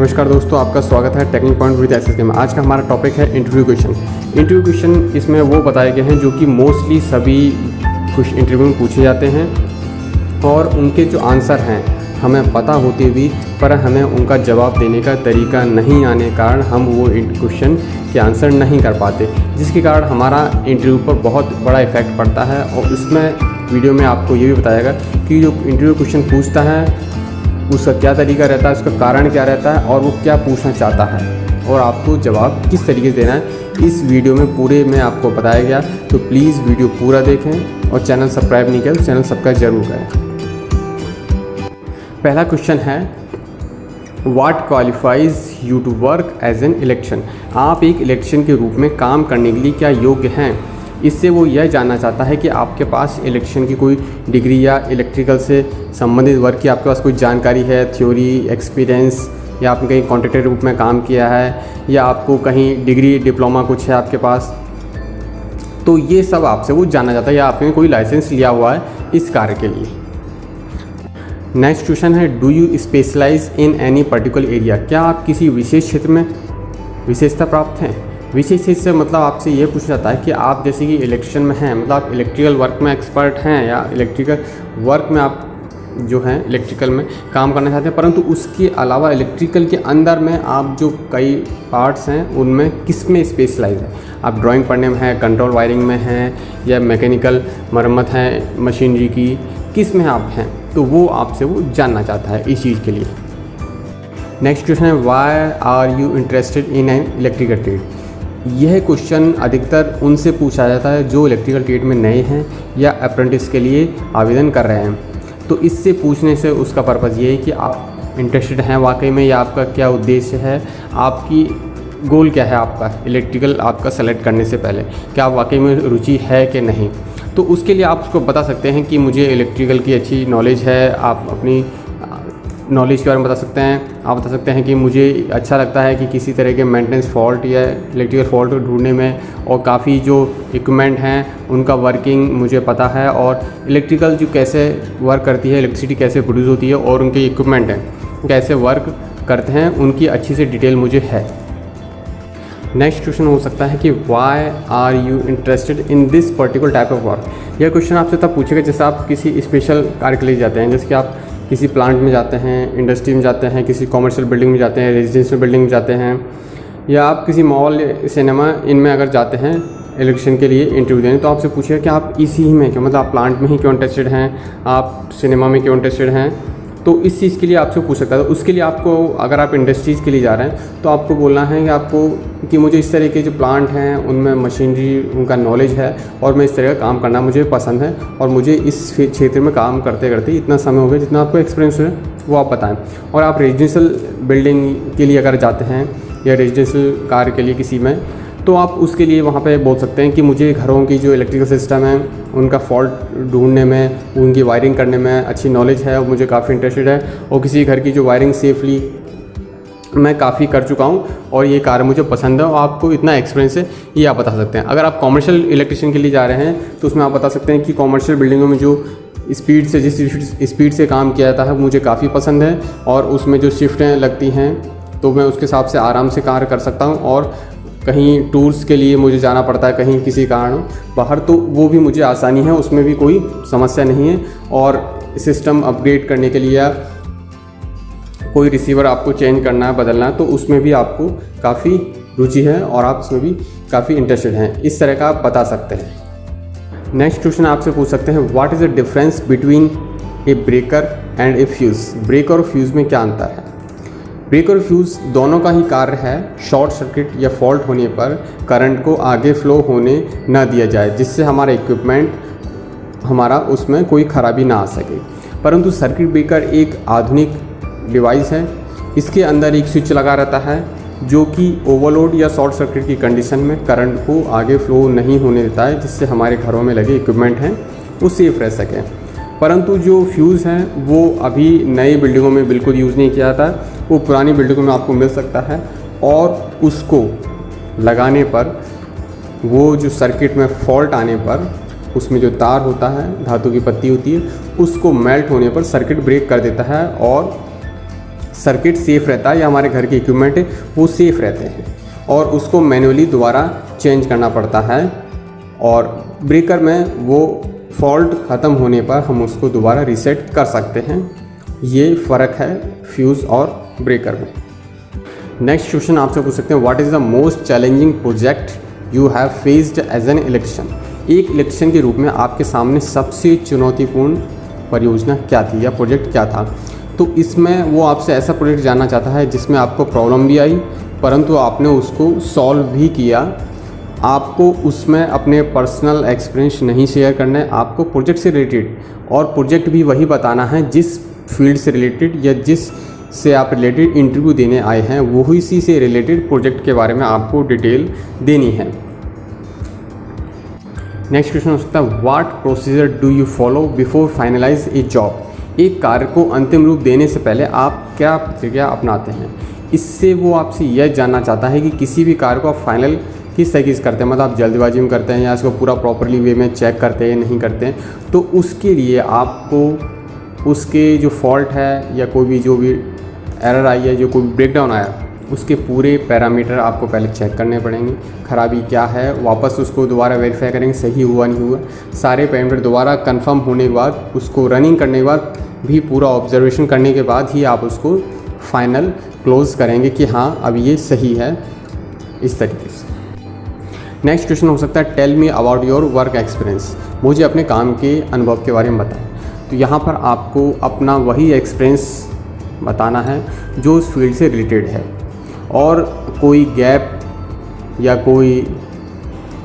नमस्कार दोस्तों, आपका स्वागत है टेक्निक पॉइंट विद एसएसके में। आज का हमारा टॉपिक है इंटरव्यू क्वेश्चन। इंटरव्यू क्वेश्चन इसमें वो बताए गए हैं जो कि मोस्टली सभी कुछ इंटरव्यू में पूछे जाते हैं और उनके जो आंसर हैं हमें पता होते हुए पर हमें उनका जवाब देने का तरीका नहीं आने के कारण हम वो क्वेश्चन के आंसर नहीं कर पाते, जिसके कारण हमारा इंटरव्यू पर बहुत बड़ा इफ़ेक्ट पड़ता है। और इसमें वीडियो में आपको ये भी बताएगा कि जो इंटरव्यू क्वेश्चन पूछता है उसका क्या तरीका रहता है, उसका कारण क्या रहता है और वो क्या पूछना चाहता है और आपको जवाब किस तरीके से देना है। इस वीडियो में पूरे में आपको बताया गया, तो प्लीज़ वीडियो पूरा देखें और चैनल सब्सक्राइब नहीं किया तो चैनल सब्सक्राइब जरूर करें। पहला क्वेश्चन है, what qualifies you to work as an electrician. आप एक इलेक्ट्रिशियन के रूप में काम करने के लिए क्या योग्य हैं। इससे वो यह जानना चाहता है कि आपके पास इलेक्ट्रिशियन की कोई डिग्री या इलेक्ट्रिकल से संबंधित वर्क की आपके पास कोई जानकारी है, थ्योरी, एक्सपीरियंस, या आपने कहीं कॉन्ट्रैक्टर रूप में काम किया है या आपको कहीं डिग्री डिप्लोमा कुछ है आपके पास। तो ये सब आपसे वो जानना चाहता है या आपने कोई लाइसेंस लिया हुआ है इस कार्य के लिए। नेक्स्ट क्वेश्चन है, do you specialise in any particular area. क्या आप किसी विशेष क्षेत्र में विशेषता प्राप्त हैं। विशेष क्षेत्र से मतलब आपसे ये पूछा जाता है कि आप जैसे कि इलेक्ट्रिशियन में हैं, मतलब आप इलेक्ट्रिकल वर्क में एक्सपर्ट हैं या इलेक्ट्रिकल वर्क में आप जो हैं इलेक्ट्रिकल में काम करना चाहते हैं, परंतु उसके अलावा इलेक्ट्रिकल के अंदर में आप जो कई पार्ट्स हैं उनमें किस में स्पेशलाइज है। आप ड्राइंग पढ़ने में हैं, कंट्रोल वायरिंग में हैं या मैकेनिकल मरम्मत है मशीनरी की, किस में आप हैं, तो वो आपसे वो जानना चाहता है इस चीज़ के लिए। नेक्स्ट क्वेश्चन है, why are you interested in an electrical trade. यह क्वेश्चन अधिकतर उनसे पूछा जाता है जो इलेक्ट्रिकल ट्रेड में नए हैं या अप्रेंटिस के लिए आवेदन कर रहे हैं। तो इससे पूछने से उसका पर्पज़ ये है कि आप इंटरेस्टेड हैं वाकई में या आपका क्या उद्देश्य है, आपकी गोल क्या है आपका इलेक्ट्रिकल आपका सेलेक्ट करने से पहले, क्या आप वाकई में रुचि है कि नहीं। तो उसके लिए आप उसको बता सकते हैं कि मुझे इलेक्ट्रिकल की अच्छी नॉलेज है। आप अपनी नॉलेज के बारे में बता सकते हैं। आप बता सकते हैं कि मुझे अच्छा लगता है कि किसी तरह के मेंटेनेंस फॉल्ट या इलेक्ट्रिकल फॉल्ट को ढूंढने में, और काफ़ी जो इक्विपमेंट हैं उनका वर्किंग मुझे पता है, और इलेक्ट्रिकल जो कैसे वर्क करती है, इलेक्ट्रिसिटी कैसे प्रोड्यूस होती है और उनके इक्विपमेंट हैं कैसे वर्क करते हैं, उनकी अच्छी से डिटेल मुझे है। नेक्स्ट क्वेश्चन हो सकता है कि why are you interested in this particular type of work. यह क्वेश्चन आपसे तब पूछेगा जैसे आप किसी स्पेशल कार्य के लिए जाते हैं, जैसे कि आप किसी प्लांट में जाते हैं, इंडस्ट्री में जाते हैं, किसी कॉमर्शियल बिल्डिंग में जाते हैं, रेजिडेंशियल बिल्डिंग में जाते हैं, या आप किसी मॉल सिनेमा इनमें अगर जाते हैं इलेक्ट्रिशियन के लिए इंटरव्यू देने, तो आपसे पूछेगा कि आप इसी ही में क्यों, मतलब आप प्लांट में ही क्यों इंटरेस्टेड हैं, आप सिनेमा में क्यों इंटरेस्टेड हैं। तो इस चीज़ के लिए आपसे पूछ सकता है। तो उसके लिए आपको, अगर आप इंडस्ट्रीज़ के लिए जा रहे हैं तो आपको बोलना है कि आपको कि मुझे इस तरह के जो प्लांट हैं उनमें मशीनरी उनका नॉलेज है और मैं इस तरह का काम करना मुझे पसंद है और मुझे इस क्षेत्र में काम करते करते इतना समय हो गया, जितना आपको एक्सपीरियंस है वो आप बताएं। और आप रेजिडेंशियल बिल्डिंग के लिए अगर जाते हैं या रेजिडेंशियल कार्य के लिए किसी में, तो आप उसके लिए वहाँ पे बोल सकते हैं कि मुझे घरों की जो इलेक्ट्रिकल सिस्टम है उनका फॉल्ट ढूंढने में, उनकी वायरिंग करने में अच्छी नॉलेज है और मुझे काफ़ी इंटरेस्टेड है, और किसी घर की जो वायरिंग सेफली मैं काफ़ी कर चुका हूँ और ये कार्य मुझे पसंद है और आपको इतना एक्सपीरियंस है, ये आप बता सकते हैं। अगर आप कॉमर्शियल इलेक्ट्रिशियन के लिए जा रहे हैं तो उसमें आप बता सकते हैं कि कॉमर्शियल बिल्डिंगों में जो स्पीड से जिस स्पीड से काम किया जाता है मुझे काफ़ी पसंद है, और उसमें जो शिफ्टें लगती हैं तो मैं उसके हिसाब से आराम से कार्य कर सकता हूँ। और कहीं टूर्स के लिए मुझे जाना पड़ता है कहीं किसी कारण बाहर, तो वो भी मुझे आसानी है, उसमें भी कोई समस्या नहीं है। और सिस्टम अपग्रेड करने के लिए या कोई रिसीवर आपको चेंज करना है, बदलना है, तो उसमें भी आपको काफ़ी रुचि है और आप उसमें भी काफ़ी इंटरेस्टेड हैं। इस तरह का आप बता सकते हैं। नेक्स्ट क्वेश्चन आपसे पूछ सकते हैं, what is the difference between A breaker and A fuse. Breaker और फ्यूज़ में क्या अंतर है। ब्रेकर और फ्यूज़ दोनों का ही कार्य है शॉर्ट सर्किट या फॉल्ट होने पर करंट को आगे फ्लो होने न दिया जाए, जिससे हमारा इक्विपमेंट हमारा उसमें कोई खराबी ना आ सके। परंतु सर्किट ब्रेकर एक आधुनिक डिवाइस है। इसके अंदर एक स्विच लगा रहता है जो कि ओवरलोड या शॉर्ट सर्किट की कंडीशन में करंट को आगे फ्लो नहीं होने देता है, जिससे हमारे घरों में लगे इक्विपमेंट हैं वो सेफ रह सकें। परंतु जो फ्यूज़ हैं वो अभी नई बिल्डिंगों में बिल्कुल यूज़ नहीं किया जाता, वो पुरानी बिल्डिंगों में आपको मिल सकता है, और उसको लगाने पर वो जो सर्किट में फॉल्ट आने पर उसमें जो तार होता है, धातु की पत्ती होती है, उसको मेल्ट होने पर सर्किट ब्रेक कर देता है और सर्किट सेफ़ रहता है या हमारे घर के इक्विपमेंट है वो सेफ़ रहते हैं और उसको मैन्युअली दोबारा चेंज करना पड़ता है और ब्रेकर में वो फॉल्ट ख़त्म होने पर हम उसको दोबारा रीसेट कर सकते हैं। ये फ़र्क है फ्यूज़ और ब्रेकर में। नेक्स्ट क्वेश्चन आपसे पूछ सकते हैं, what is the most challenging project you have faced as an electrician. एक इलेक्ट्रिशियन के रूप में आपके सामने सबसे चुनौतीपूर्ण परियोजना क्या थी या प्रोजेक्ट क्या था। तो इसमें वो आपसे ऐसा प्रोजेक्ट जानना चाहता है जिसमें आपको प्रॉब्लम भी आई परंतु आपने उसको सॉल्व भी किया। आपको उसमें अपने पर्सनल एक्सपीरियंस नहीं शेयर करना है, आपको प्रोजेक्ट से रिलेटेड और प्रोजेक्ट भी वही बताना है जिस फील्ड से रिलेटेड या जिस से आप रिलेटेड इंटरव्यू देने आए हैं वही इसी से रिलेटेड प्रोजेक्ट के बारे में आपको डिटेल देनी है। नेक्स्ट क्वेश्चन हो सकता है, what procedure do you follow before finalise a job. एक कार्य को अंतिम रूप देने से पहले आप क्या प्रक्रिया अपनाते हैं। इससे वो आपसे यह जानना चाहता है कि किसी भी कार्य को आप फाइनल किस तरीके से करते हैं, मतलब आप जल्दबाजी में करते हैं या इसको पूरा प्रॉपरली वे में चेक करते हैं या नहीं करते हैं। तो उसके लिए आपको उसके जो फॉल्ट है या कोई भी जो भी एरर आई है, जो कोई ब्रेकडाउन आया, उसके पूरे पैरामीटर आपको पहले चेक करने पड़ेंगे। खराबी क्या है, वापस उसको दोबारा वेरीफाई करेंगे सही हुआ नहीं हुआ। सारे पैरामीटर दोबारा कंफर्म होने के बाद उसको रनिंग करने के बाद भी पूरा ऑब्जर्वेशन करने के बाद ही आप उसको फाइनल क्लोज करेंगे कि हाँ अब ये सही है, इस तरीके से। नेक्स्ट क्वेश्चन हो सकता है, tell me about your work experience. मुझे अपने काम के अनुभव के बारे में बताएं। तो यहाँ पर आपको अपना वही एक्सपीरियंस बताना है जो उस फील्ड से रिलेटेड है और कोई गैप या कोई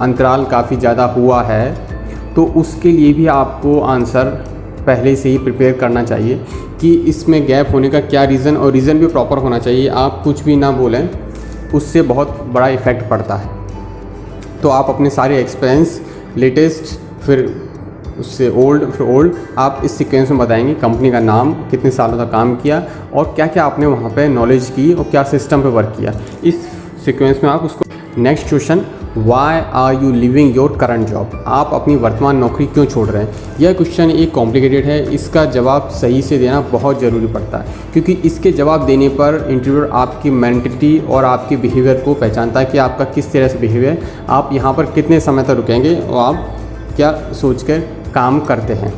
अंतराल काफ़ी ज़्यादा हुआ है तो उसके लिए भी आपको आंसर पहले से ही प्रिपेयर करना चाहिए कि इसमें गैप होने का क्या रीज़न, और रीज़न भी प्रॉपर होना चाहिए। आप कुछ भी ना बोलें, उससे बहुत बड़ा इफ़ेक्ट पड़ता है। तो आप अपने सारे एक्सपीरियंस लेटेस्ट फिर उससे ओल्ड आप इस सीक्वेंस में बताएंगे। कंपनी का नाम, कितने सालों तक काम किया और क्या क्या आपने वहाँ पे नॉलेज की और क्या सिस्टम पे वर्क किया, इस सीक्वेंस में आप उसको। Next question, why are you leaving your current job. आप अपनी वर्तमान नौकरी क्यों छोड़ रहे हैं। यह क्वेश्चन एक कॉम्प्लिकेटेड है, इसका जवाब सही से देना बहुत ज़रूरी पड़ता है क्योंकि इसके जवाब देने पर इंटरव्यूअर आपकी मेंटलिटी और आपके बिहेवियर को पहचानता है कि आपका किस तरह से बिहेवियर, आप यहाँ पर कितने समय तक रुकेंगे और आप क्या सोचकर काम करते हैं।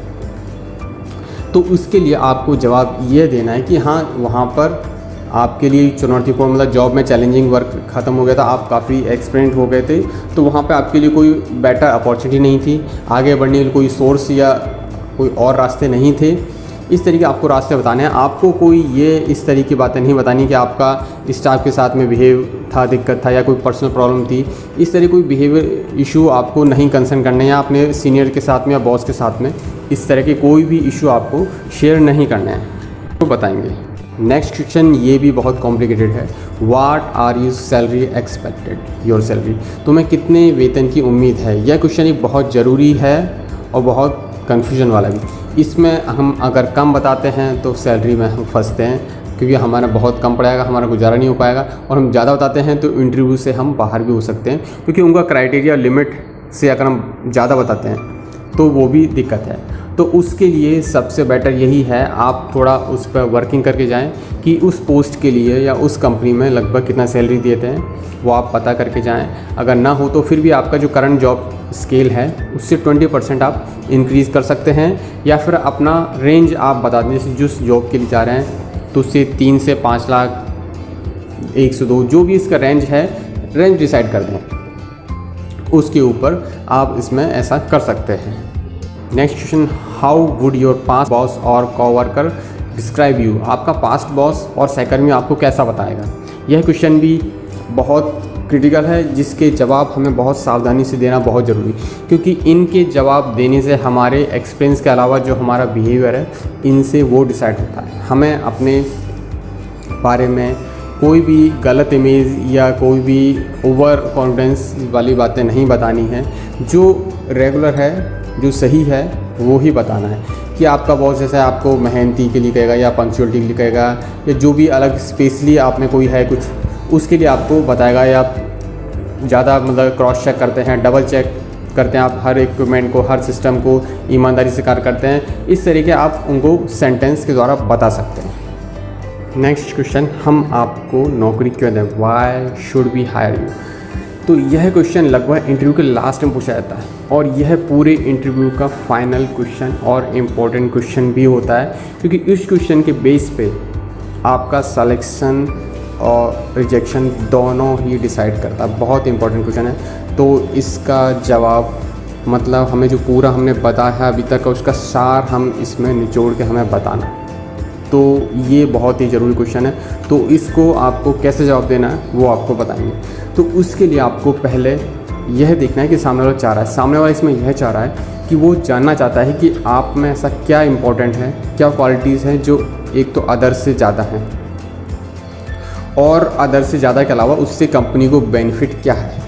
तो उसके लिए आपको जवाब ये देना है कि हाँ वहाँ पर आपके लिए चुनौतीपूर्ण, मतलब जॉब में चैलेंजिंग वर्क ख़त्म हो गया था, आप काफ़ी एक्सपीरियंस हो गए थे, तो वहाँ पे आपके लिए कोई बेटर अपॉर्चुनिटी नहीं थी, आगे बढ़ने के लिए कोई सोर्स या कोई और रास्ते नहीं थे। इस तरीके आपको रास्ते बताने हैं। आपको कोई ये इस तरह की बातें नहीं बतानी कि आपका स्टाफ के साथ में बिहेव था, दिक्कत था या कोई पर्सनल प्रॉब्लम थी। इस तरह कोई बिहेवियर इशू आपको नहीं कंसर्न करने हैं अपने सीनियर के साथ में या बॉस के साथ में। इस तरह के कोई भी इशू आपको शेयर नहीं करना है, तो बताएंगे। नेक्स्ट क्वेश्चन ये भी बहुत कॉम्प्लिकेटेड है, what are you salary expected your salary. तुम्हें कितने वेतन की उम्मीद है। यह क्वेश्चन एक बहुत ज़रूरी है और बहुत कन्फ्यूजन वाला भी। इसमें हम अगर कम बताते हैं तो सैलरी में हम फंसते हैं क्योंकि हमारा बहुत कम पड़ेगा, हमारा गुजारा नहीं हो पाएगा, और हम ज़्यादा बताते हैं तो इंटरव्यू से हम बाहर भी हो सकते हैं क्योंकि उनका क्राइटेरिया लिमिट से अगर हम ज़्यादा बताते हैं तो वो भी दिक्कत है। तो उसके लिए सबसे बेटर यही है आप थोड़ा उस पर वर्किंग करके जाएं कि उस पोस्ट के लिए या उस कंपनी में लगभग कितना सैलरी देते हैं वो आप पता करके जाएं। अगर ना हो तो फिर भी आपका जो करंट जॉब स्केल है उससे 20% आप इंक्रीज़ कर सकते हैं या फिर अपना रेंज आप बता दें। जैसे जिस जॉब के लिए जा रहे हैं तो उससे 3 से 5 लाख, 1 से 2, जो भी इसका रेंज है, रेंज डिसाइड कर दें, उसके ऊपर आप इसमें ऐसा कर सकते हैं। Next question, how would your past boss और कोवर्कर डिस्क्राइब यू। आपका पास्ट बॉस और सहकर्मी आपको कैसा बताएगा। यह क्वेश्चन भी बहुत क्रिटिकल है जिसके जवाब हमें बहुत सावधानी से देना बहुत ज़रूरी, क्योंकि इनके जवाब देने से हमारे एक्सपीरियंस के अलावा जो हमारा बिहेवियर है इनसे वो डिसाइड होता है। हमें अपने बारे में कोई भी गलत इमेज या कोई भी ओवर कॉन्फिडेंस वाली बातें नहीं बतानी है। जो रेगुलर है, जो सही है, वो ही बताना है। कि आपका बॉस जैसे आपको मेहनती के लिए कहेगा या पंक्चुअलिटी के लिए कहेगा या जो भी अलग स्पेशली आप में कोई है कुछ, उसके लिए आपको बताएगा, या ज़्यादा मतलब क्रॉस चेक करते हैं, डबल चेक करते हैं आप हर इक्विपमेंट को, हर सिस्टम को ईमानदारी से कार्य करते हैं। इस तरीके आप उनको सेंटेंस के द्वारा बता सकते हैं। नेक्स्ट क्वेश्चन, हम आपको नौकरी क्यों दें, why should we hire you. तो यह क्वेश्चन लगभग इंटरव्यू के लास्ट में पूछा जाता है और यह पूरे इंटरव्यू का फाइनल क्वेश्चन और इम्पोर्टेंट क्वेश्चन भी होता है, क्योंकि इस क्वेश्चन के बेस पे आपका सिलेक्शन और रिजेक्शन दोनों ही डिसाइड करता है। बहुत इंपॉर्टेंट क्वेश्चन है। तो इसका जवाब मतलब हमें जो पूरा हमने बताया अभी तक उसका सार हम इसमें निचोड़ के हमें बताना, तो ये बहुत ही ज़रूरी क्वेश्चन है। तो इसको आपको कैसे जवाब देना है वो आपको बताएंगे। तो उसके लिए आपको पहले यह देखना है कि सामने वाला चाह रहा है, सामने वाला इसमें यह चाह रहा है कि वो जानना चाहता है कि आप में ऐसा क्या इंपॉर्टेंट है, क्या क्वालिटीज़ हैं जो एक तो अदर से ज़्यादा हैं, और अदर से ज़्यादा के अलावा उससे कंपनी को बेनिफिट क्या है,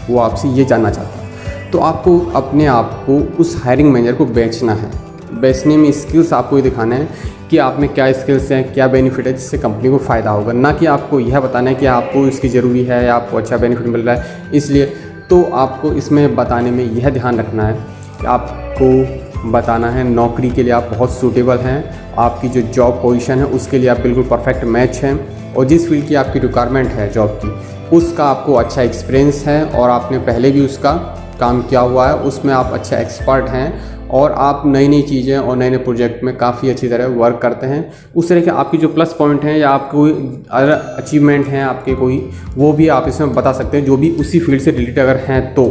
वो आपसे ये जानना चाहता है। तो आपको अपने आप को उस हायरिंग मैनेजर को बेचना है। बेचने में स्किल्स आपको ये दिखाना है कि आप में क्या स्किल्स हैं, क्या बेनिफिट है जिससे कंपनी को फ़ायदा होगा, ना कि आपको यह बताना है कि आपको इसकी ज़रूरी है या आपको अच्छा बेनिफिट मिल रहा है इसलिए। तो आपको इसमें बताने में यह ध्यान रखना है कि आपको बताना है नौकरी के लिए आप बहुत सूटेबल हैं, आपकी जो जॉब पोजीशन है उसके लिए आप बिल्कुल परफेक्ट मैच हैं, और जिस फील्ड की आपकी रिक्वायरमेंट है जॉब की उसका आपको अच्छा एक्सपीरियंस है और आपने पहले भी उसका काम किया हुआ है, उसमें आप अच्छा एक्सपर्ट हैं और आप नई नई चीज़ें और नए नए प्रोजेक्ट में काफ़ी अच्छी तरह वर्क करते हैं। उस तरह के आपकी जो प्लस पॉइंट हैं या आपके कोई अदर अचीवमेंट हैं आपके कोई, वो भी आप इसमें बता सकते हैं जो भी उसी फील्ड से रिलेटेड अगर हैं तो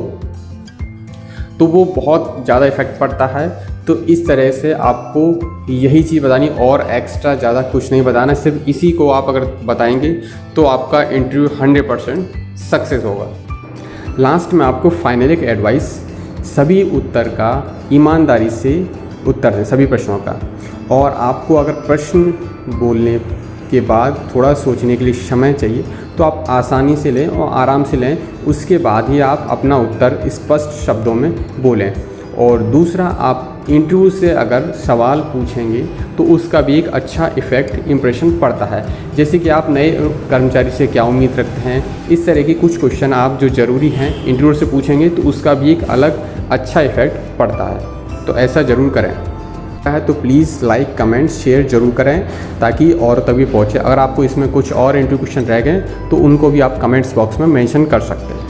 वो बहुत ज़्यादा इफेक्ट पड़ता है। तो इस तरह से आपको यही चीज़ बतानी और एक्स्ट्रा ज़्यादा कुछ नहीं बताना, सिर्फ इसी को आप अगर बताएंगे तो आपका इंटरव्यू 100% सक्सेस होगा। लास्ट में आपको फाइनल एक एडवाइस, सभी उत्तर का ईमानदारी से उत्तर दें, सभी प्रश्नों का, और आपको अगर प्रश्न बोलने के बाद थोड़ा सोचने के लिए समय चाहिए तो आप आसानी से लें और आराम से लें, उसके बाद ही आप अपना उत्तर स्पष्ट शब्दों में बोलें। और दूसरा, आप इंटरव्यू से अगर सवाल पूछेंगे तो उसका भी एक अच्छा इफ़ेक्ट इम्प्रेशन पड़ता है, जैसे कि आप नए कर्मचारी से क्या उम्मीद रखते हैं, इस तरह के कुछ क्वेश्चन आप जो ज़रूरी हैं इंटरव्यू से पूछेंगे तो उसका भी एक अलग अच्छा इफ़ेक्ट पड़ता है। तो ऐसा ज़रूर करें है तो प्लीज़ लाइक कमेंट शेयर ज़रूर करें ताकि और तक भी पहुँचे। अगर आपको इसमें कुछ और इंटरव्यू क्वेश्चन रह गए तो उनको भी आप कमेंट्स बॉक्स में मेंशन कर सकते हैं।